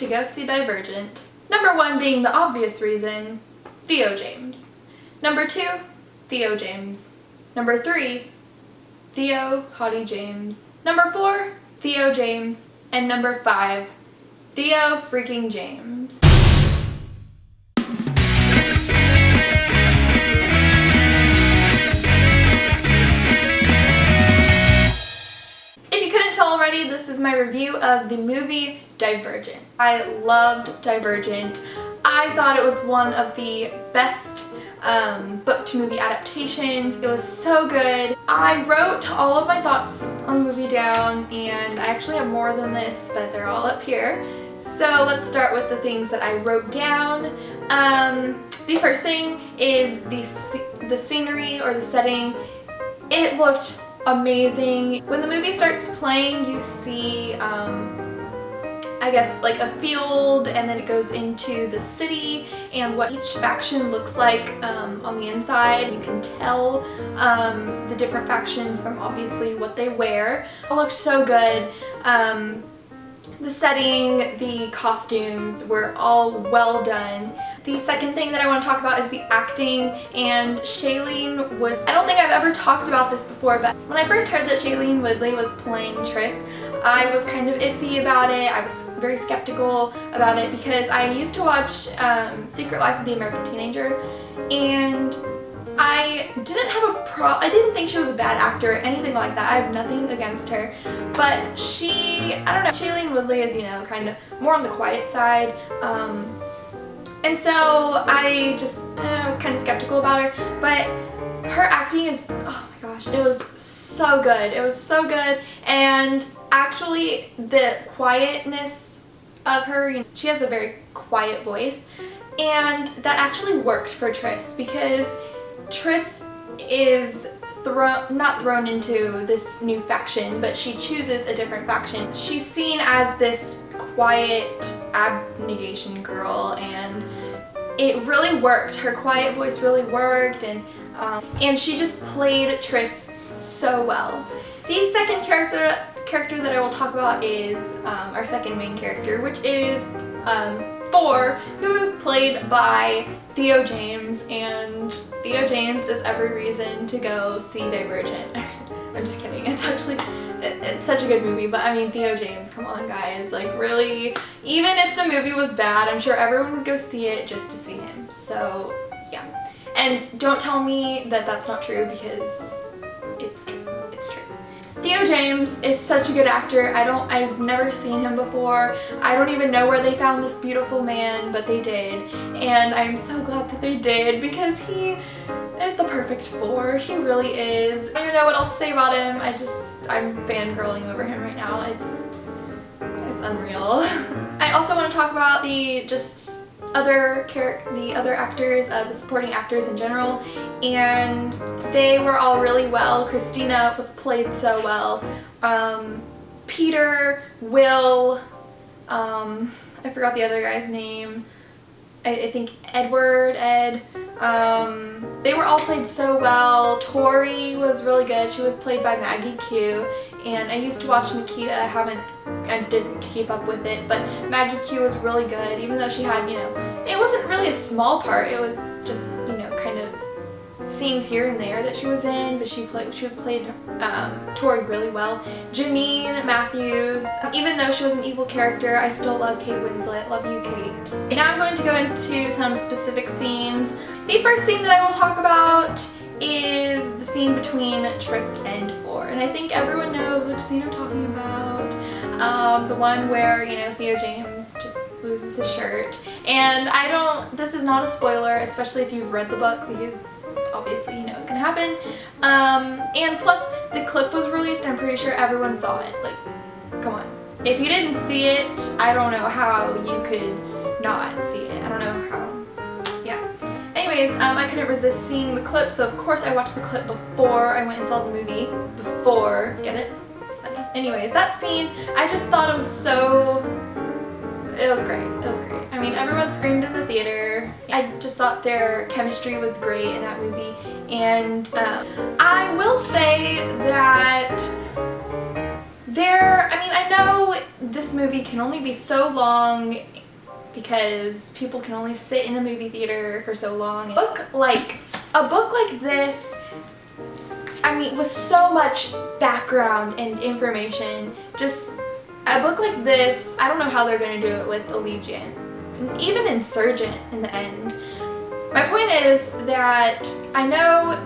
to go see Divergent. Number 1 being the obvious reason, Theo James. Number 2, Theo James. Number 3, Theo Hottie James. Number 4, Theo James. And number 5, Theo freaking James. If you couldn't tell already, this is my review of the movie Divergent. I loved Divergent. I thought it was one of the best book to movie adaptations. It was so good. I wrote all of my thoughts on the movie down, and I actually have more than this, but they're all up here. So let's start with the things that I wrote down. The first thing is the scenery or the setting. It looked amazing. When the movie starts playing, you see I guess like a field, and then it goes into the city and what each faction looks like on the inside. You can tell the different factions from obviously what they wear. It looked so good. The setting, the costumes were all well done. The second thing that I want to talk about is the acting, and Shailene Woodley. I don't think I've ever talked about this before, but when I first heard that Shailene Woodley was playing Triss, I was kind of iffy about it. I was very skeptical about it because I used to watch Secret Life of the American Teenager, and I didn't think she was a bad actor or anything like that. I have nothing against her, but I don't know, Shailene Woodley is, you know, kind of more on the quiet side, and so I was kind of skeptical about her, but her acting is, oh my gosh, it was so good. It was so good, and actually the quietness of her, you know, she has a very quiet voice, and that actually worked for Triss, because Triss is not thrown into this new faction, but she chooses a different faction. She's seen as this quiet abnegation girl, and it really worked. Her quiet voice really worked, and she just played Triss so well. The second character that I will talk about is our second main character, which is Thor, who is played by Theo James, and Theo James is every reason to go see Divergent. I'm just kidding. It's such a good movie, but I mean, Theo James, come on guys, like really, even if the movie was bad, I'm sure everyone would go see it just to see him. So yeah, and don't tell me that that's not true, because it's true. It's true. Theo James is such a good actor. I've never seen him before. I don't even know where they found this beautiful man, but they did. And I'm so glad that they did, because he is the perfect Thor. He really is. I don't even know what else to say about him. I'm fangirling over him right now. It's unreal. I also want to talk about the other actors, the supporting actors in general, and they were all really well. Christina was played so well. Peter, Will, I forgot the other guy's name. I think Ed. They were all played so well. Tori was really good. She was played by Maggie Q, and I used to watch Nikita. I didn't keep up with it, but Maggie Q was really good, even though she had, you know, it wasn't really a small part. It was just, you know, kind of scenes here and there that she was in, but she played Tori really well. Janine Matthews, even though she was an evil character, I still love Kate Winslet. Love you, Kate. And now I'm going to go into some specific scenes. The first scene that I will talk about is the scene between Triss and Thor, and I think everyone knows which scene I'm talking about. The one where, you know, Theo James just loses his shirt, and this is not a spoiler, especially if you've read the book, because obviously you know it's gonna happen. And plus the clip was released, and I'm pretty sure everyone saw it. Like, come on. If you didn't see it, I don't know how you could not see it. I don't know how. Yeah. Anyways, I couldn't resist seeing the clip, so of course I watched the clip before I went and saw the movie. Before, get it? It's funny. Anyways, that scene, I just thought it was great. It was great. I mean, everyone screamed in the theater. I just thought their chemistry was great in that movie, and I will say that I know this movie can only be so long because people can only sit in a movie theater for so long. A book like this, I mean, with so much background and information, just a book like this, I don't know how they're going to do it with Allegiant, and even Insurgent in the end. My point is that I know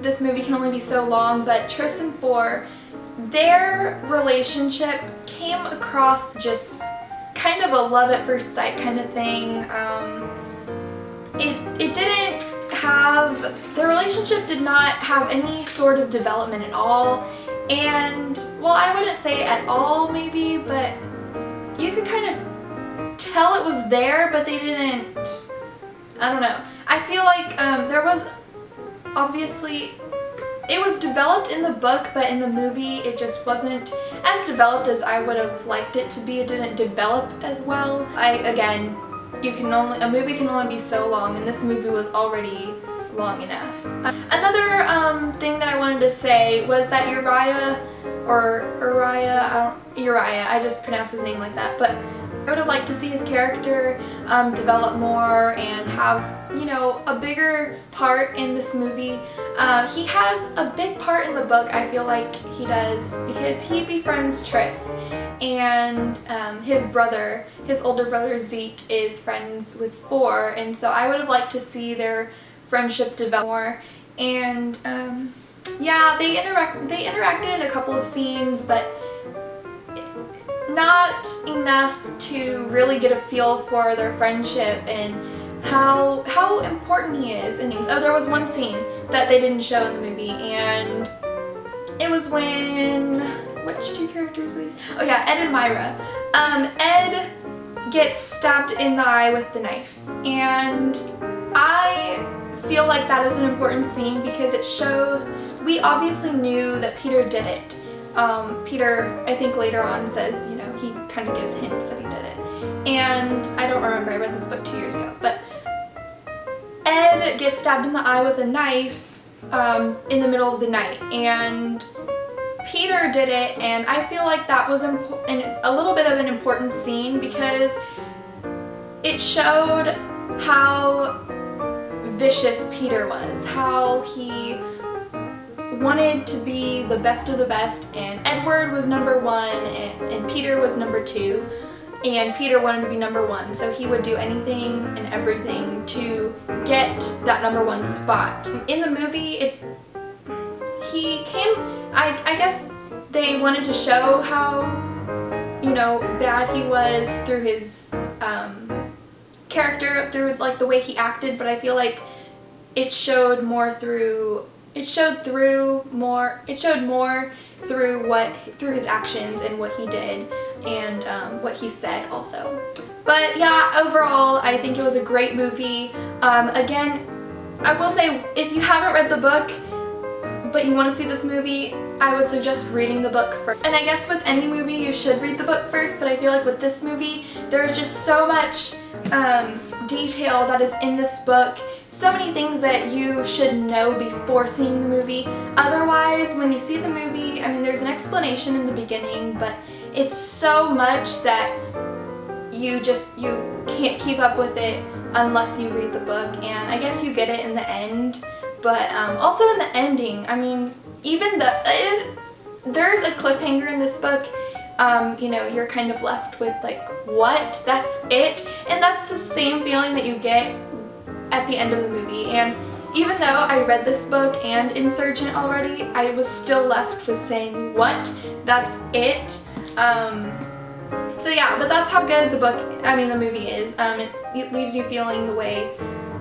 this movie can only be so long, but Tris and Four, their relationship came across just kind of a love at first sight kind of thing. It didn't have, the relationship did not have any sort of development at all, and, well, I wouldn't say at all maybe, but you could kind of tell it was there, but they didn't, I don't know. I feel like there was, obviously, it was developed in the book, but in the movie it just wasn't as developed as I would have liked it to be. It didn't develop as well. Again, a movie can only be so long, and this movie was already long enough. Another thing that I wanted to say was that Uriah, I just pronounce his name like that, but I would have liked to see his character develop more and have, you know, a bigger part in this movie. He has a big part in the book, I feel like he does, because he befriends Tris, and his older brother Zeke is friends with Four, and so I would have liked to see their friendship develop more. And yeah, they interacted in a couple of scenes, but not enough to really get a feel for their friendship and how important he is. And oh, there was one scene that they didn't show in the movie, and it was when, which two characters were these? Oh yeah, Ed and Myra. Ed gets stabbed in the eye with the knife, and I feel like that is an important scene because it shows, we obviously knew that Peter did it. Peter, I think later on says, you know, he kind of gives hints that he did it. And I don't remember, I read this book 2 years ago, but Ed gets stabbed in the eye with a knife in the middle of the night, and Peter did it, and I feel like that was a little bit of an important scene because it showed how vicious Peter was, how he wanted to be the best of the best, and Edward was number 1 and Peter was number 2, and Peter wanted to be number 1, so he would do anything and everything to get that number 1 spot. In the movie, I guess they wanted to show how, you know, bad he was through his character, through like the way he acted, but I feel like it showed more through more through his actions and what he did and what he said also. But yeah, overall I think it was a great movie. Again, I will say, if you haven't read the book but you want to see this movie, I would suggest reading the book first. And I guess with any movie you should read the book first, but I feel like with this movie there's just so much detail that is in this book, so many things that you should know before seeing the movie. Otherwise, when you see the movie, I mean, there's an explanation in the beginning, but it's so much that you can't keep up with it unless you read the book, and I guess you get it in the end. But also in the ending, I mean, even there's a cliffhanger in this book. You know, you're kind of left with like, what? That's it? And that's the same feeling that you get at the end of the movie. And even though I read this book and Insurgent already, I was still left with saying, what? That's it? So yeah, but that's how good the movie is. It leaves you feeling the way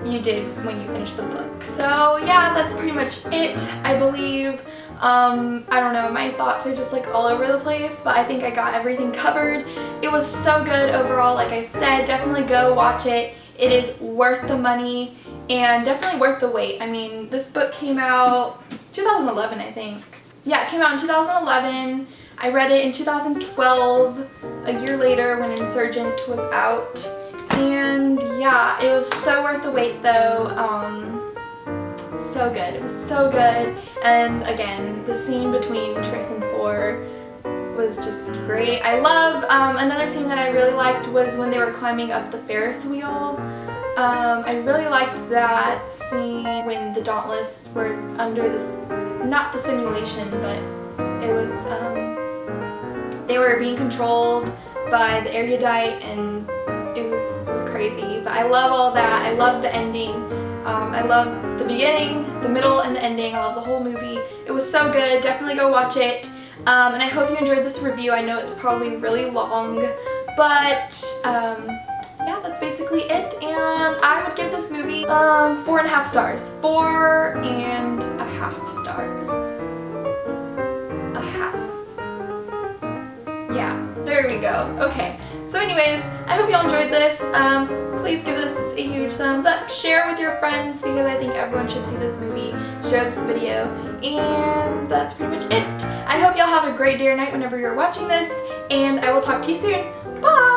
you did when you finished the book. So yeah, that's pretty much it, I believe. I don't know, my thoughts are just like all over the place, but I think I got everything covered. It was so good overall, like I said. Definitely go watch it. It is worth the money and definitely worth the wait. I mean, this book came out 2011, I think. Yeah, it came out in 2011. I read it in 2012, a year later when Insurgent was out. And yeah, it was so worth the wait though. So good. It was so good. And again, the scene between Tris and Four was just great. I love, another scene that I really liked was when they were climbing up the Ferris wheel. I really liked that scene when the Dauntless were under this, not the simulation, but it was, they were being controlled by the erudite, and it was crazy. But I love all that. I love the ending. I love the beginning, the middle, and the ending. I love the whole movie. It was so good. Definitely go watch it. And I hope you enjoyed this review. I know it's probably really long, but yeah, that's basically it. And I would give this movie 4.5 stars. 4.5 stars. A half. Yeah, there we go. Okay. So anyways, I hope y'all enjoyed this. Please give this a huge thumbs up. Share with your friends because I think everyone should see this movie. Share this video. And that's pretty much it. I hope y'all have a great day or night whenever you're watching this. And I will talk to you soon. Bye!